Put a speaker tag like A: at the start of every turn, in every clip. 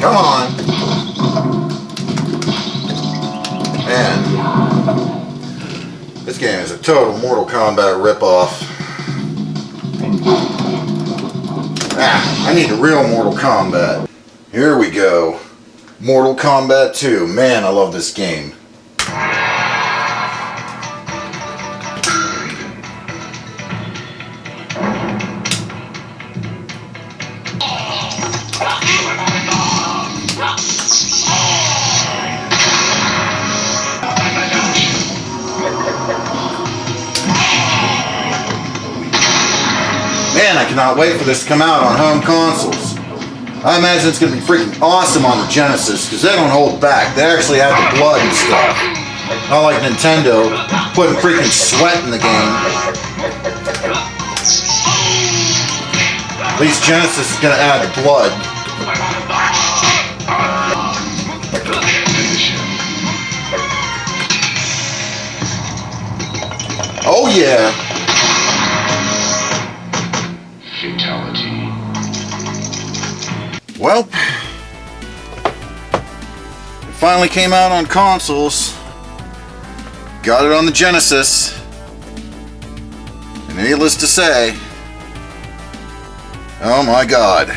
A: Come on. And this game is a total Mortal Kombat ripoff. I need the real Mortal Kombat. Here we go. Mortal Kombat 2. Man, I love this game. Man, I cannot wait for this to come out on home consoles. I imagine it's going to be freaking awesome on the Genesis, because they don't hold back. They actually have the blood and stuff. Not like Nintendo, putting freaking sweat in the game. At least Genesis is going to add the blood. Oh yeah! Well, it finally came out on consoles. Got it on the Genesis. And needless to say, oh my god.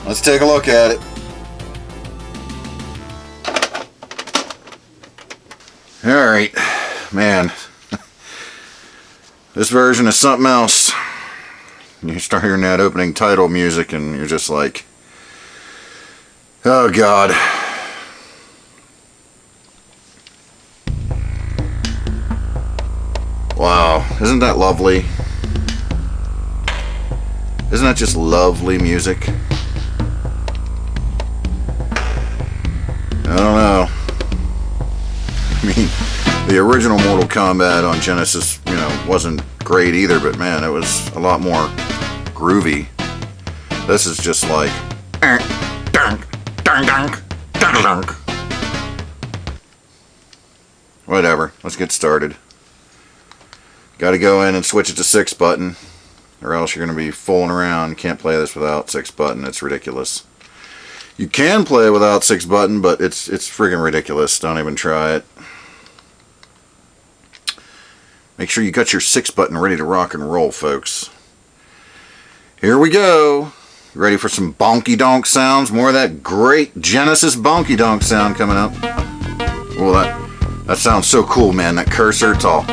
A: Let's take a look at it. Alright, man. This version is something else. You start hearing that opening title music and you're just like, oh god. Wow, isn't that lovely? Isn't that just lovely music? I don't know. I mean, the original Mortal Kombat on Genesis, you know, wasn't great either, but man, it was a lot more groovy. This is just like whatever. Let's get started. Got to go in and switch it to 6 button, or else you're going to be fooling around. You can't play this without 6 button. It's ridiculous. You can play without 6 button, but it's friggin' ridiculous. Don't even try it. Make sure you got your 6 button ready to rock and roll, folks. Here we go. Ready for some bonky donk sounds? More of that great Genesis bonky donk sound coming up. Oh, that sounds so cool, man. That cursor, it's all.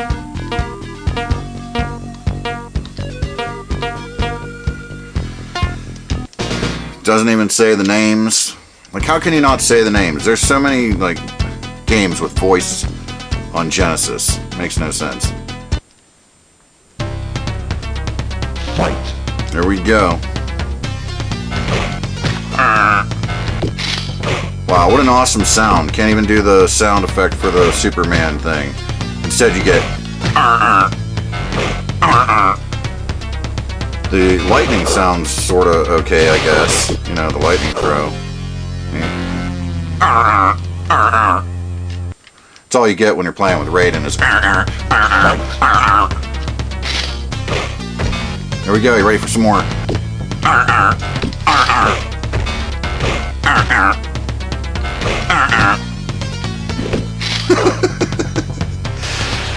A: Doesn't even say the names. Like, how can you not say the names? There's so many, like, games with voice on Genesis. Makes no sense. Fight. There we go. Wow, what an awesome sound. Can't even do the sound effect for the Superman thing. Instead you get the lightning sounds sort of okay, I guess. You know, the lightning throw. It's all you get when you're playing with Raiden is There we go, you ready for some more?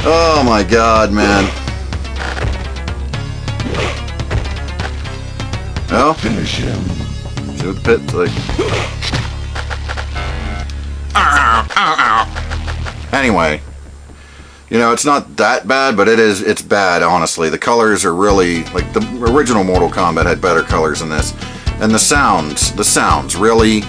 A: Oh my god, man. Well, finish him. See what the pit's like. Anyway, you know, it's not that bad, but it's bad, honestly. The colors are really, like, the original Mortal Kombat had better colors than this. And the sounds really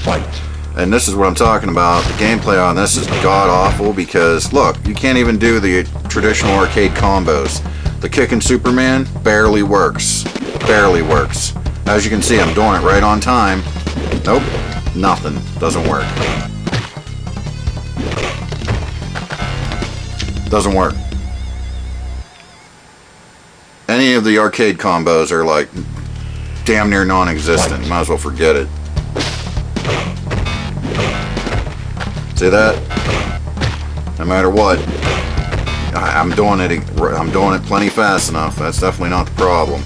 A: fight. And this is what I'm talking about. The gameplay on this is god-awful because, look, you can't even do the traditional arcade combos. The kicking Superman barely works. Barely works. As you can see, I'm doing it right on time. Nope, nothing. Doesn't work. Doesn't work. Any of the arcade combos are like damn near non-existent. Might as well forget it. See that? No matter what, I'm doing it plenty fast enough. That's definitely not the problem.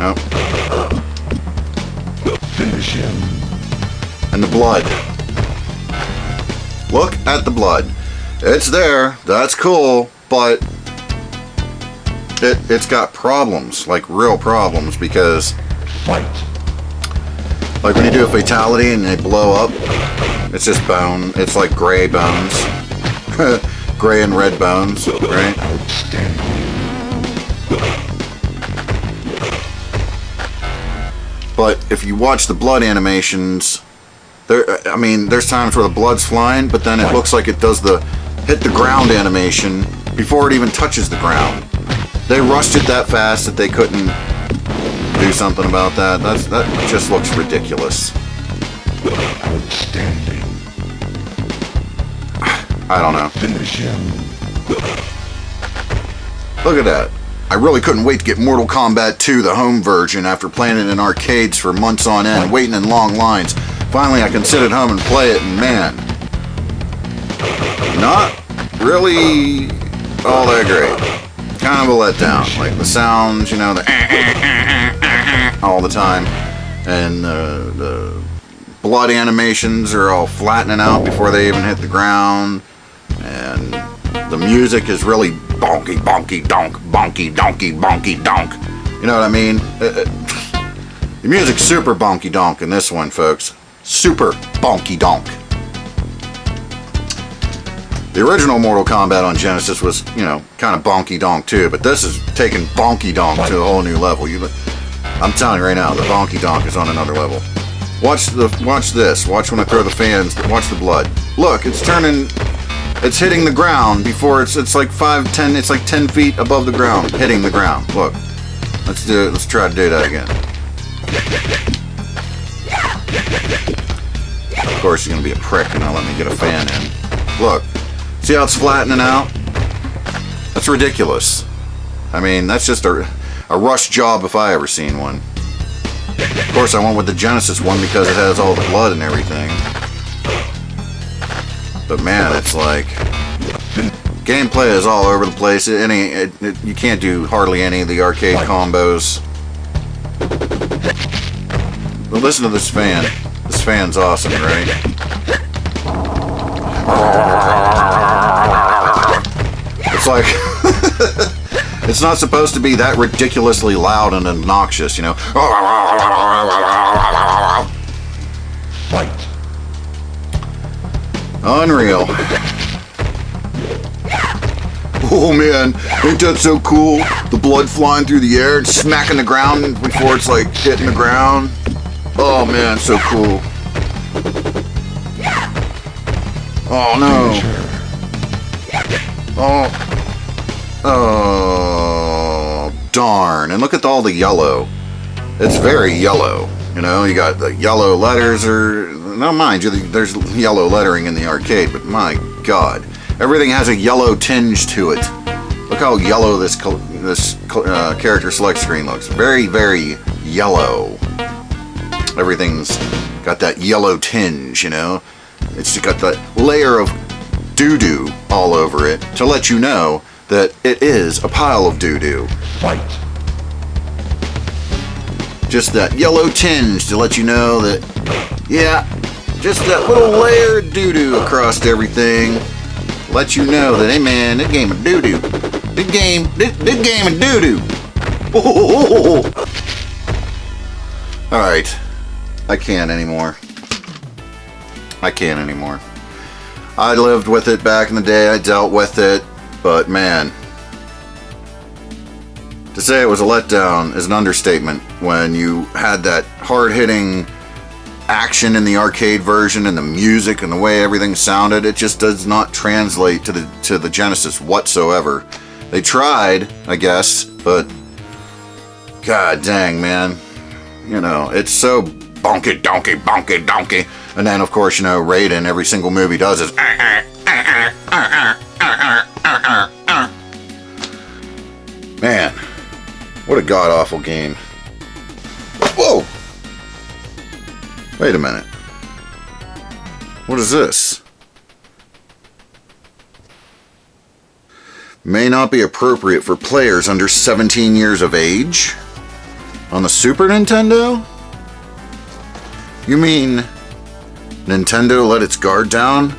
A: Nope.
B: Finish him.
A: And the blood. Look at the blood. It's there. That's cool, but it's got problems, like real problems, because
B: Fight.
A: like when you do a fatality and they blow up, it's just bone. It's like gray bones. Gray and red bones, right?
B: Outstanding.
A: But if you watch the blood animations, I mean, there's times where the blood's flying, but then it looks like it does the hit the ground animation before it even touches the ground. They rushed it that fast that they couldn't do something about that. That just looks ridiculous.
B: Outstanding.
A: I don't know.
B: Finish him.
A: Look at that. I really couldn't wait to get Mortal Kombat 2, the home version, after playing it in arcades for months on end, waiting in long lines. Finally, I can sit at home and play it, and man, not really all that great. Kind of a letdown. Like the sounds, you know, the all the time, and the blood animations are all flattening out before they even hit the ground, and the music is really bonky, bonky, donk, bonky, donkey, bonky, donk. You know what I mean? The music's super bonky donk in this one, folks. Super bonky donk. The original Mortal Kombat on Genesis was, you know, kind of bonky donk too, but this is taking bonky donk to a whole new level. I'm telling you right now, the bonky donk is on another level. Watch this. Watch when I throw the fans. Watch the blood. Look, it's turning. It's hitting the ground before it's like 5, 10. It's like 10 feet above the ground, hitting the ground. Look. Let's do it. Let's try to do that again. Of course, he's gonna be a prick and not let me get a fan in. Look. See how it's flattening out? That's ridiculous. I mean, that's just a rush job if I ever seen one. Of course, I went with the Genesis one because it has all the blood and everything. But man, it's like gameplay is all over the place. You can't do hardly any of the arcade combos. But listen to this fan. This fan's awesome, right? It's like it's not supposed to be that ridiculously loud and obnoxious, you know.
B: Fight.
A: Unreal. Oh man, ain't that so cool? The blood flying through the air and smacking the ground before it's like hitting the ground. Oh man, so cool. Oh no. Oh, darn. And look at all the yellow. It's very yellow. You know, you got the yellow letters, now mind you, there's yellow lettering in the arcade, but my god. Everything has a yellow tinge to it. Look how yellow this character select screen looks. Very, very yellow. Everything's got that yellow tinge, you know. It's got that layer of doo-doo all over it to let you know that it is a pile of doo-doo.
B: Fight.
A: Just that yellow tinge to let you know that, yeah, just that little layer of doo-doo across everything. Let you know that, hey man, this game of doo-doo. This game of doo-doo. Alright. I can't anymore. I lived with it back in the day. I dealt with it. But man, to say it was a letdown is an understatement when you had that hard-hitting action in the arcade version and the music and the way everything sounded. It just does not translate to the Genesis whatsoever. They tried, I guess, but god dang, man. You know, it's so bonky donkey, bonky donkey. And then, of course, you know, Raiden, every single move he does is man, what a god-awful game. Whoa! Wait a minute. What is this? May not be appropriate for players under 17 years of age? On the Super Nintendo? You mean Nintendo let its guard down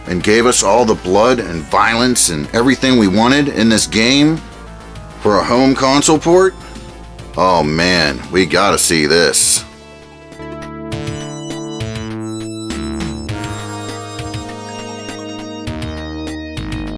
A: and gave us all the blood and violence and everything we wanted in this game for a home console port? Oh man, we gotta see this.